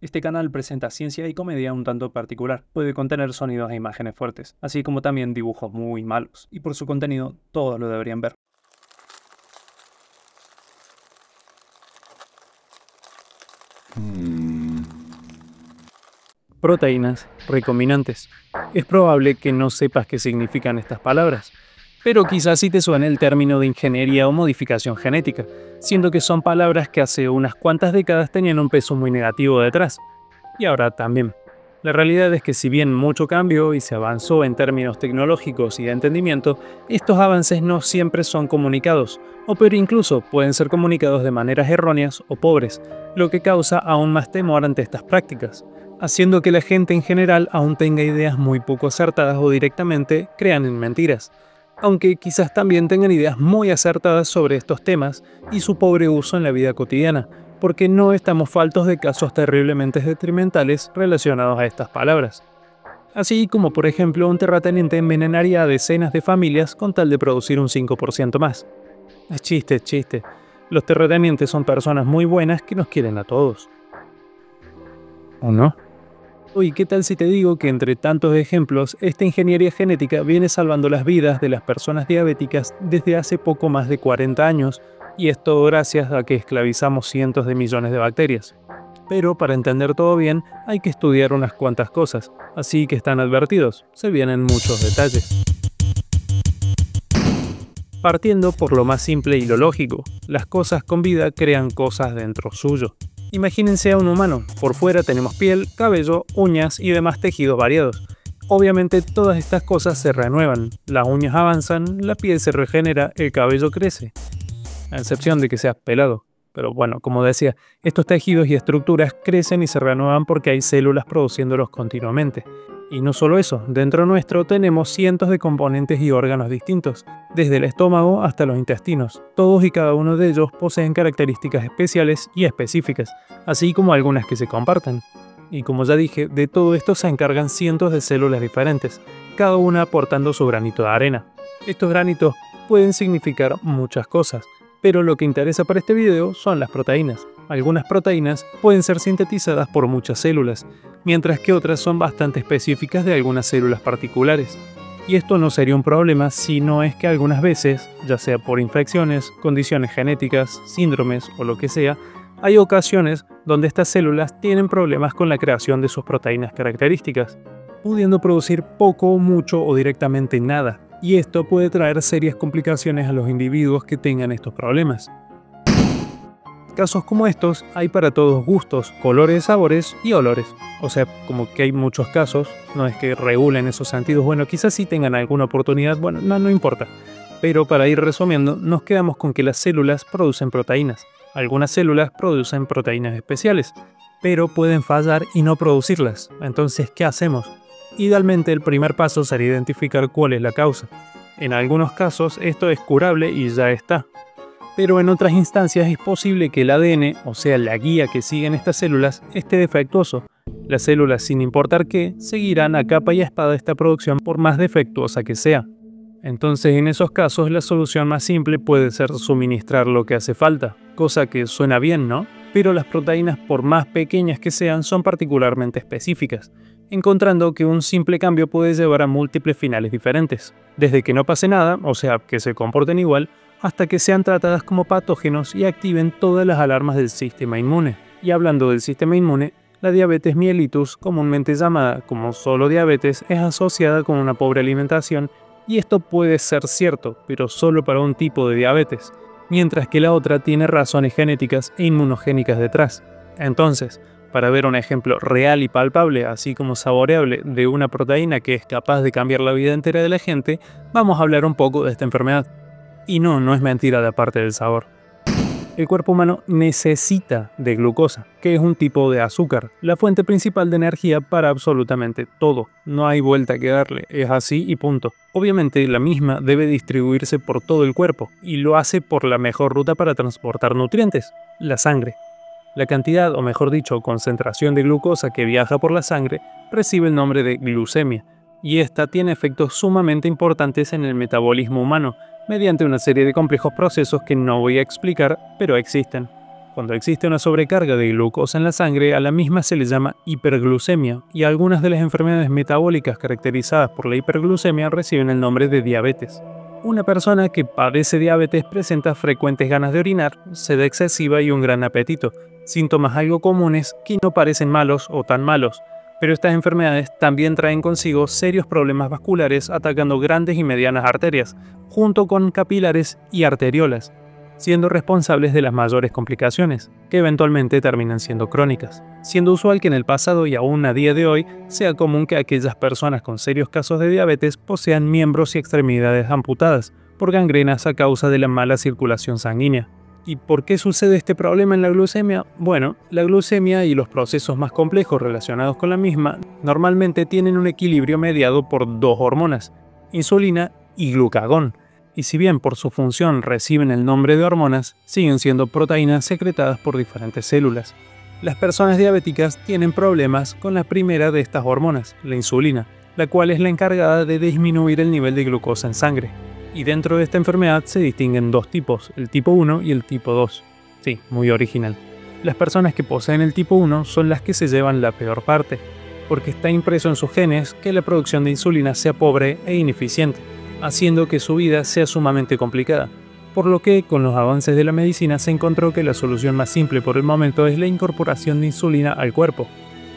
Este canal presenta ciencia y comedia un tanto particular. Puede contener sonidos e imágenes fuertes, así como también dibujos muy malos, y por su contenido todos lo deberían ver. Proteínas recombinantes. Es probable que no sepas qué significan estas palabras, pero quizás sí te suene el término de ingeniería o modificación genética, siendo que son palabras que hace unas cuantas décadas tenían un peso muy negativo detrás, y ahora también. La realidad es que si bien mucho cambió y se avanzó en términos tecnológicos y de entendimiento, estos avances no siempre son comunicados, o peor incluso pueden ser comunicados de maneras erróneas o pobres, lo que causa aún más temor ante estas prácticas, haciendo que la gente en general aún tenga ideas muy poco acertadas o directamente crean en mentiras, aunque quizás también tengan ideas muy acertadas sobre estos temas y su pobre uso en la vida cotidiana, porque no estamos faltos de casos terriblemente detrimentales relacionados a estas palabras. Así como por ejemplo un terrateniente envenenaría a decenas de familias con tal de producir un 5% más. Es chiste, es chiste. Los terratenientes son personas muy buenas que nos quieren a todos. ¿O no? Uy, ¿qué tal si te digo que entre tantos ejemplos, esta ingeniería genética viene salvando las vidas de las personas diabéticas desde hace poco más de 40 años, y esto gracias a que esclavizamos cientos de millones de bacterias? Pero para entender todo bien, hay que estudiar unas cuantas cosas, así que están advertidos, se vienen muchos detalles. Partiendo por lo más simple y lo lógico, las cosas con vida crean cosas dentro suyo. Imagínense a un humano, por fuera tenemos piel, cabello, uñas y demás tejidos variados. Obviamente todas estas cosas se renuevan, las uñas avanzan, la piel se regenera, el cabello crece. A excepción de que seas pelado. Pero bueno, como decía, estos tejidos y estructuras crecen y se renuevan porque hay células produciéndolos continuamente. Y no solo eso, dentro nuestro tenemos cientos de componentes y órganos distintos, desde el estómago hasta los intestinos. Todos y cada uno de ellos poseen características especiales y específicas, así como algunas que se comparten. Y como ya dije, de todo esto se encargan cientos de células diferentes, cada una aportando su granito de arena. Estos granitos pueden significar muchas cosas, pero lo que interesa para este video son las proteínas. Algunas proteínas pueden ser sintetizadas por muchas células, mientras que otras son bastante específicas de algunas células particulares. Y esto no sería un problema si no es que algunas veces, ya sea por infecciones, condiciones genéticas, síndromes o lo que sea, hay ocasiones donde estas células tienen problemas con la creación de sus proteínas características, pudiendo producir poco, mucho o directamente nada. Y esto puede traer serias complicaciones a los individuos que tengan estos problemas. Casos como estos hay para todos gustos, colores, sabores y olores. O sea, como que hay muchos casos, no es que regulen esos sentidos, bueno, quizás sí tengan alguna oportunidad, bueno, no importa. Pero para ir resumiendo, nos quedamos con que las células producen proteínas. Algunas células producen proteínas especiales, pero pueden fallar y no producirlas. Entonces, ¿qué hacemos? Idealmente el primer paso sería identificar cuál es la causa. En algunos casos esto es curable y ya está. Pero en otras instancias es posible que el ADN, o sea la guía que siguen estas células, esté defectuoso. Las células, sin importar qué, seguirán a capa y a espada esta producción por más defectuosa que sea. Entonces en esos casos la solución más simple puede ser suministrar lo que hace falta, cosa que suena bien, ¿no? Pero las proteínas, por más pequeñas que sean, son particularmente específicas, encontrando que un simple cambio puede llevar a múltiples finales diferentes, desde que no pase nada, o sea, que se comporten igual, hasta que sean tratadas como patógenos y activen todas las alarmas del sistema inmune. Y hablando del sistema inmune, la diabetes mellitus, comúnmente llamada como solo diabetes, es asociada con una pobre alimentación, y esto puede ser cierto, pero solo para un tipo de diabetes, mientras que la otra tiene razones genéticas e inmunogénicas detrás. Entonces, para ver un ejemplo real y palpable, así como saboreable, de una proteína que es capaz de cambiar la vida entera de la gente, vamos a hablar un poco de esta enfermedad. Y no es mentira de parte del sabor. El cuerpo humano necesita de glucosa, que es un tipo de azúcar, la fuente principal de energía para absolutamente todo. No hay vuelta que darle, es así y punto. Obviamente la misma debe distribuirse por todo el cuerpo, y lo hace por la mejor ruta para transportar nutrientes, la sangre. La cantidad, o mejor dicho, concentración de glucosa que viaja por la sangre recibe el nombre de glucemia, y esta tiene efectos sumamente importantes en el metabolismo humano, mediante una serie de complejos procesos que no voy a explicar, pero existen. Cuando existe una sobrecarga de glucosa en la sangre, a la misma se le llama hiperglucemia, y algunas de las enfermedades metabólicas caracterizadas por la hiperglucemia reciben el nombre de diabetes. Una persona que padece diabetes presenta frecuentes ganas de orinar, sed excesiva y un gran apetito, síntomas algo comunes que no parecen malos o tan malos, pero estas enfermedades también traen consigo serios problemas vasculares atacando grandes y medianas arterias, junto con capilares y arteriolas, siendo responsables de las mayores complicaciones, que eventualmente terminan siendo crónicas, siendo usual que en el pasado y aún a día de hoy sea común que aquellas personas con serios casos de diabetes posean miembros y extremidades amputadas por gangrenas a causa de la mala circulación sanguínea. ¿Y por qué sucede este problema en la glucemia? Bueno, la glucemia y los procesos más complejos relacionados con la misma normalmente tienen un equilibrio mediado por dos hormonas, insulina y glucagón, y si bien por su función reciben el nombre de hormonas, siguen siendo proteínas secretadas por diferentes células. Las personas diabéticas tienen problemas con la primera de estas hormonas, la insulina, la cual es la encargada de disminuir el nivel de glucosa en sangre. Y dentro de esta enfermedad se distinguen dos tipos, el tipo 1 y el tipo 2. Sí, muy original. Las personas que poseen el tipo 1 son las que se llevan la peor parte, porque está impreso en sus genes que la producción de insulina sea pobre e ineficiente, haciendo que su vida sea sumamente complicada, por lo que con los avances de la medicina se encontró que la solución más simple por el momento es la incorporación de insulina al cuerpo.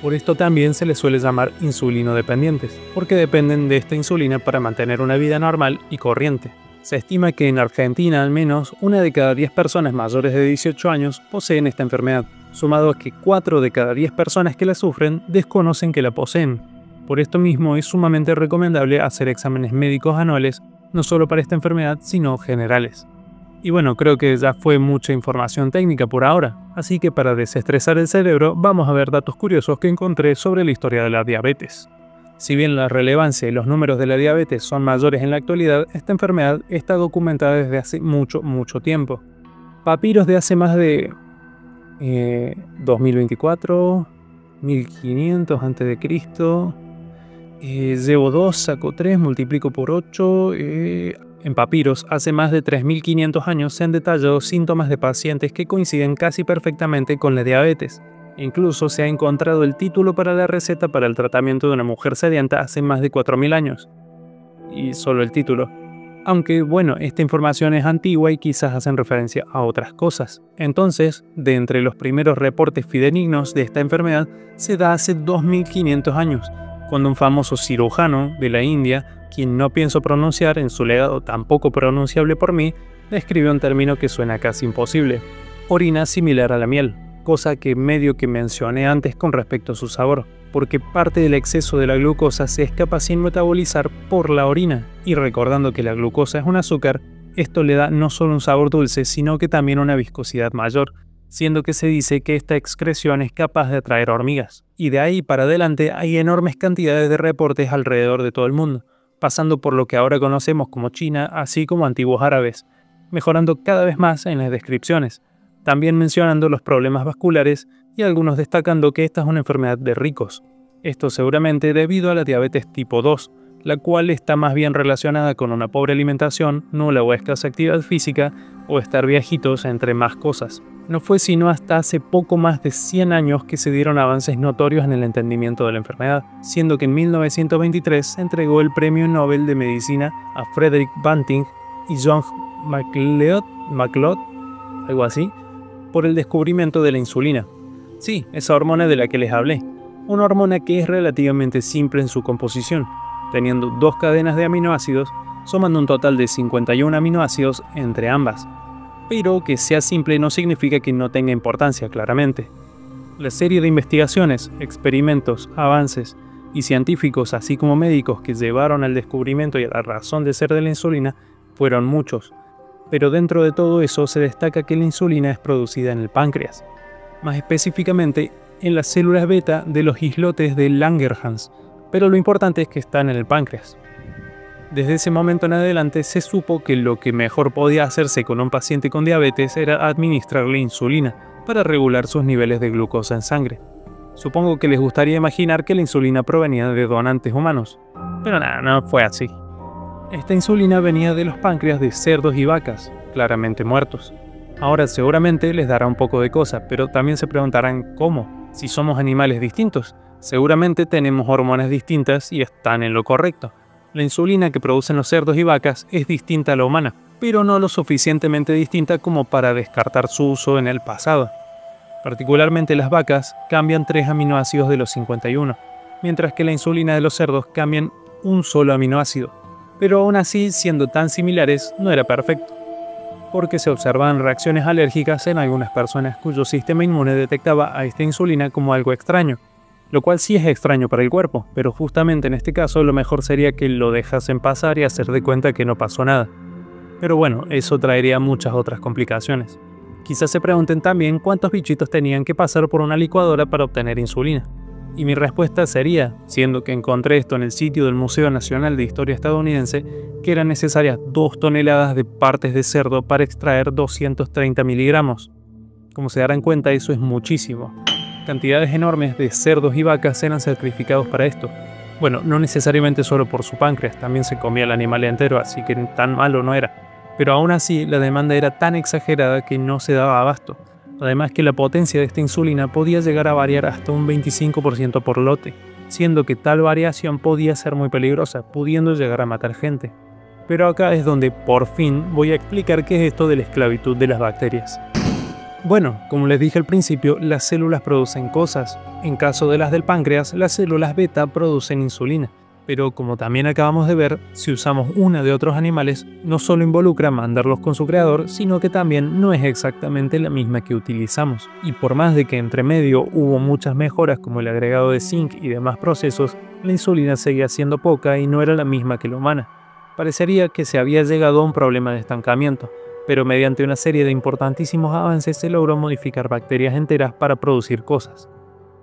Por esto también se les suele llamar insulinodependientes, porque dependen de esta insulina para mantener una vida normal y corriente. Se estima que en Argentina al menos 1 de cada 10 personas mayores de 18 años poseen esta enfermedad, sumado a que 4 de cada 10 personas que la sufren desconocen que la poseen. Por esto mismo es sumamente recomendable hacer exámenes médicos anuales, no solo para esta enfermedad, sino generales. Y bueno, creo que ya fue mucha información técnica por ahora, así que para desestresar el cerebro vamos a ver datos curiosos que encontré sobre la historia de la diabetes. Si bien la relevancia y los números de la diabetes son mayores en la actualidad, esta enfermedad está documentada desde hace mucho tiempo. Papiros de hace más de 2024, 1500 a.C., llevo 2, saco 3, multiplico por 8. En papiros, hace más de 3500 años se han detallado síntomas de pacientes que coinciden casi perfectamente con la diabetes. Incluso se ha encontrado el título para la receta para el tratamiento de una mujer sedienta hace más de 4000 años. Y solo el título. Aunque bueno, esta información es antigua y quizás hacen referencia a otras cosas. Entonces, de entre los primeros reportes fidedignos de esta enfermedad se da hace 2500 años, cuando un famoso cirujano de la India, quien no pienso pronunciar en su legado tampoco pronunciable por mí, describió un término que suena casi imposible: orina similar a la miel, cosa que medio que mencioné antes con respecto a su sabor, porque parte del exceso de la glucosa se escapa sin metabolizar por la orina, y recordando que la glucosa es un azúcar, esto le da no solo un sabor dulce, sino que también una viscosidad mayor, siendo que se dice que esta excreción es capaz de atraer hormigas. Y de ahí para adelante hay enormes cantidades de reportes alrededor de todo el mundo, pasando por lo que ahora conocemos como China, así como antiguos árabes, mejorando cada vez más en las descripciones, también mencionando los problemas vasculares y algunos destacando que esta es una enfermedad de ricos. Esto seguramente debido a la diabetes tipo 2, la cual está más bien relacionada con una pobre alimentación, nula o escasa actividad física o estar viejitos, entre más cosas. No fue sino hasta hace poco más de 100 años que se dieron avances notorios en el entendimiento de la enfermedad, siendo que en 1923 se entregó el Premio Nobel de Medicina a Frederick Banting y John MacLeod, algo así, por el descubrimiento de la insulina. Sí, esa hormona de la que les hablé, una hormona que es relativamente simple en su composición, teniendo 2 cadenas de aminoácidos, sumando un total de 51 aminoácidos entre ambas. Pero que sea simple no significa que no tenga importancia, claramente. La serie de investigaciones, experimentos, avances y científicos, así como médicos que llevaron al descubrimiento y a la razón de ser de la insulina, fueron muchos. Pero dentro de todo eso se destaca que la insulina es producida en el páncreas, más específicamente en las células beta de los islotes de Langerhans, pero lo importante es que están en el páncreas. Desde ese momento en adelante se supo que lo que mejor podía hacerse con un paciente con diabetes era administrarle insulina para regular sus niveles de glucosa en sangre. Supongo que les gustaría imaginar que la insulina provenía de donantes humanos, pero nada, no fue así. Esta insulina venía de los páncreas de cerdos y vacas, claramente muertos. Ahora seguramente les dará un poco de cosa, pero también se preguntarán ¿cómo? Si somos animales distintos. Seguramente tenemos hormonas distintas y están en lo correcto. La insulina que producen los cerdos y vacas es distinta a la humana, pero no lo suficientemente distinta como para descartar su uso en el pasado. Particularmente las vacas cambian 3 aminoácidos de los 51, mientras que la insulina de los cerdos cambian un solo aminoácido. Pero aún así, siendo tan similares, no era perfecto, porque se observaban reacciones alérgicas en algunas personas cuyo sistema inmune detectaba a esta insulina como algo extraño, lo cual sí es extraño para el cuerpo, pero justamente en este caso lo mejor sería que lo dejasen pasar y hacer de cuenta que no pasó nada. Pero bueno, eso traería muchas otras complicaciones. Quizás se pregunten también cuántos bichitos tenían que pasar por una licuadora para obtener insulina. Y mi respuesta sería, siendo que encontré esto en el sitio del Museo Nacional de Historia Estadounidense, que eran necesarias 2 toneladas de partes de cerdo para extraer 230 miligramos. Como se darán cuenta, eso es muchísimo. Cantidades enormes de cerdos y vacas eran sacrificados para esto. Bueno, no necesariamente solo por su páncreas, también se comía el animal entero, así que tan malo no era. Pero aún así, la demanda era tan exagerada que no se daba abasto. Además que la potencia de esta insulina podía llegar a variar hasta un 25% por lote, siendo que tal variación podía ser muy peligrosa, pudiendo llegar a matar gente. Pero acá es donde por fin voy a explicar qué es esto de la esclavitud de las bacterias. Bueno, como les dije al principio, las células producen cosas. En caso de las del páncreas, las células beta producen insulina. Pero como también acabamos de ver, si usamos una de otros animales, no solo involucra mandarlos con su creador, sino que también no es exactamente la misma que utilizamos. Y por más de que entre medio hubo muchas mejoras como el agregado de zinc y demás procesos, la insulina seguía siendo poca y no era la misma que la humana. Parecería que se había llegado a un problema de estancamiento, pero mediante una serie de importantísimos avances se logró modificar bacterias enteras para producir cosas.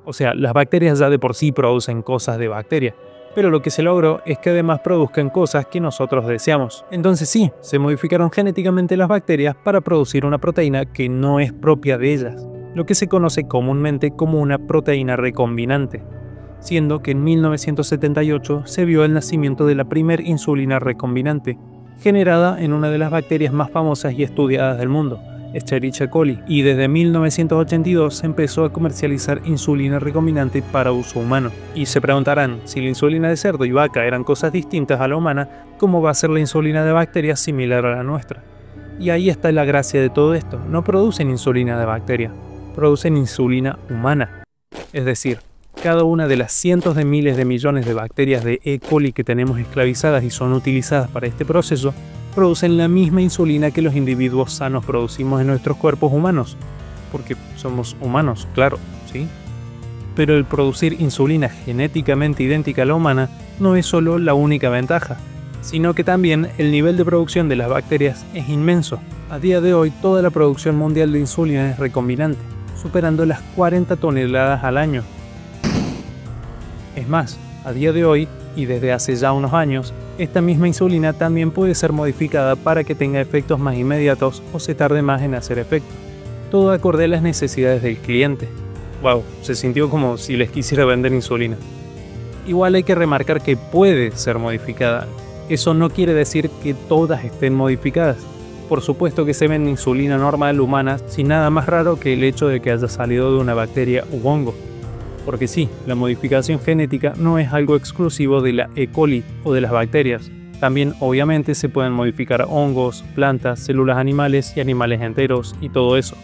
O sea, las bacterias ya de por sí producen cosas de bacteria, pero lo que se logró es que además produzcan cosas que nosotros deseamos. Entonces sí, se modificaron genéticamente las bacterias para producir una proteína que no es propia de ellas, lo que se conoce comúnmente como una proteína recombinante, siendo que en 1978 se vio el nacimiento de la primer insulina recombinante, generada en una de las bacterias más famosas y estudiadas del mundo, Escherichia coli, y desde 1982 se empezó a comercializar insulina recombinante para uso humano. Y se preguntarán, si la insulina de cerdo y vaca eran cosas distintas a la humana, ¿cómo va a ser la insulina de bacterias similar a la nuestra? Y ahí está la gracia de todo esto, no producen insulina de bacteria, producen insulina humana. Es decir, cada una de las cientos de miles de millones de bacterias de E. coli que tenemos esclavizadas y son utilizadas para este proceso, producen la misma insulina que los individuos sanos producimos en nuestros cuerpos humanos, porque somos humanos, claro, ¿sí? Pero el producir insulina genéticamente idéntica a la humana no es solo la única ventaja, sino que también el nivel de producción de las bacterias es inmenso. A día de hoy toda la producción mundial de insulina es recombinante, superando las 40 toneladas al año. Es más, a día de hoy, y desde hace ya unos años, esta misma insulina también puede ser modificada para que tenga efectos más inmediatos o se tarde más en hacer efecto. Todo acorde a las necesidades del cliente. Wow, se sintió como si les quisiera vender insulina. Igual hay que remarcar que puede ser modificada. Eso no quiere decir que todas estén modificadas. Por supuesto que se vende insulina normal humana sin nada más raro que el hecho de que haya salido de una bacteria u hongo. Porque sí, la modificación genética no es algo exclusivo de la E. coli o de las bacterias. También obviamente se pueden modificar hongos, plantas, células animales y animales enteros y todo eso.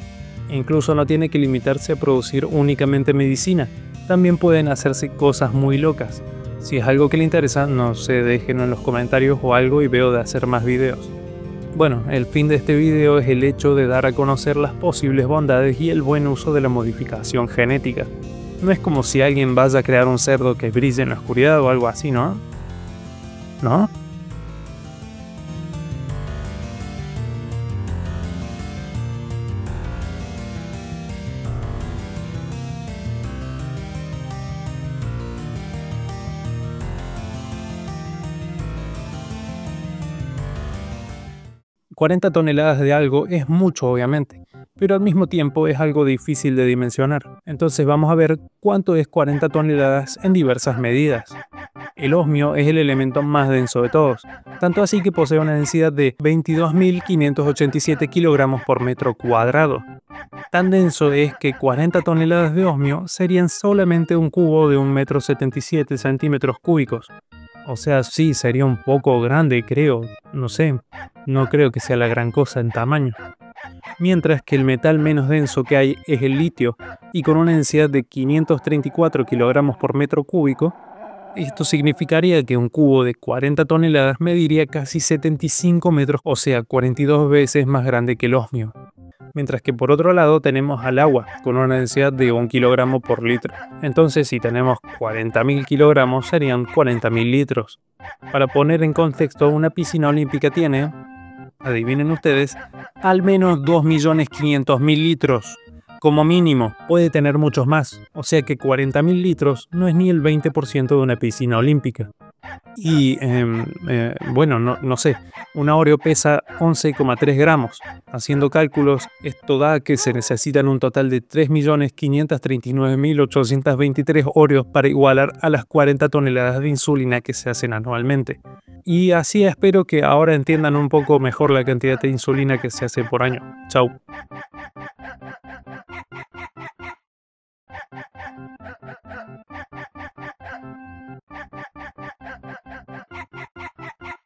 E incluso no tiene que limitarse a producir únicamente medicina. También pueden hacerse cosas muy locas. Si es algo que le interesa, no sé, déjenlo en los comentarios o algo y veo de hacer más videos. Bueno, el fin de este video es el hecho de dar a conocer las posibles bondades y el buen uso de la modificación genética. No es como si alguien vaya a crear un cerdo que brille en la oscuridad o algo así, ¿no? ¿No? $40 toneladas de algo es mucho, obviamente, pero al mismo tiempo es algo difícil de dimensionar. Entonces vamos a ver cuánto es 40 toneladas en diversas medidas. El osmio es el elemento más denso de todos, tanto así que posee una densidad de 22.587 kilogramos por metro cuadrado. Tan denso es que 40 toneladas de osmio serían solamente un cubo de 1,77 centímetros cúbicos. O sea, sí, sería un poco grande, creo. No sé, no creo que sea la gran cosa en tamaño. Mientras que el metal menos denso que hay es el litio, y con una densidad de 534 kilogramos por metro cúbico, esto significaría que un cubo de 40 toneladas mediría casi 75 metros, o sea, 42 veces más grande que el osmio. Mientras que por otro lado tenemos al agua, con una densidad de 1 kilogramo por litro. Entonces, si tenemos 40.000 kilogramos, serían 40.000 litros. Para poner en contexto, una piscina olímpica tiene, adivinen ustedes, al menos 2.500.000 litros. Como mínimo, puede tener muchos más, o sea que 40.000 litros no es ni el 20% de una piscina olímpica. Y, bueno, no sé, una Oreo pesa 11,3 gramos. Haciendo cálculos, esto da que se necesitan un total de 3.539.823 Oreos para igualar a las 40 toneladas de insulina que se hacen anualmente. Y así espero que ahora entiendan un poco mejor la cantidad de insulina que se hace por año. Chau.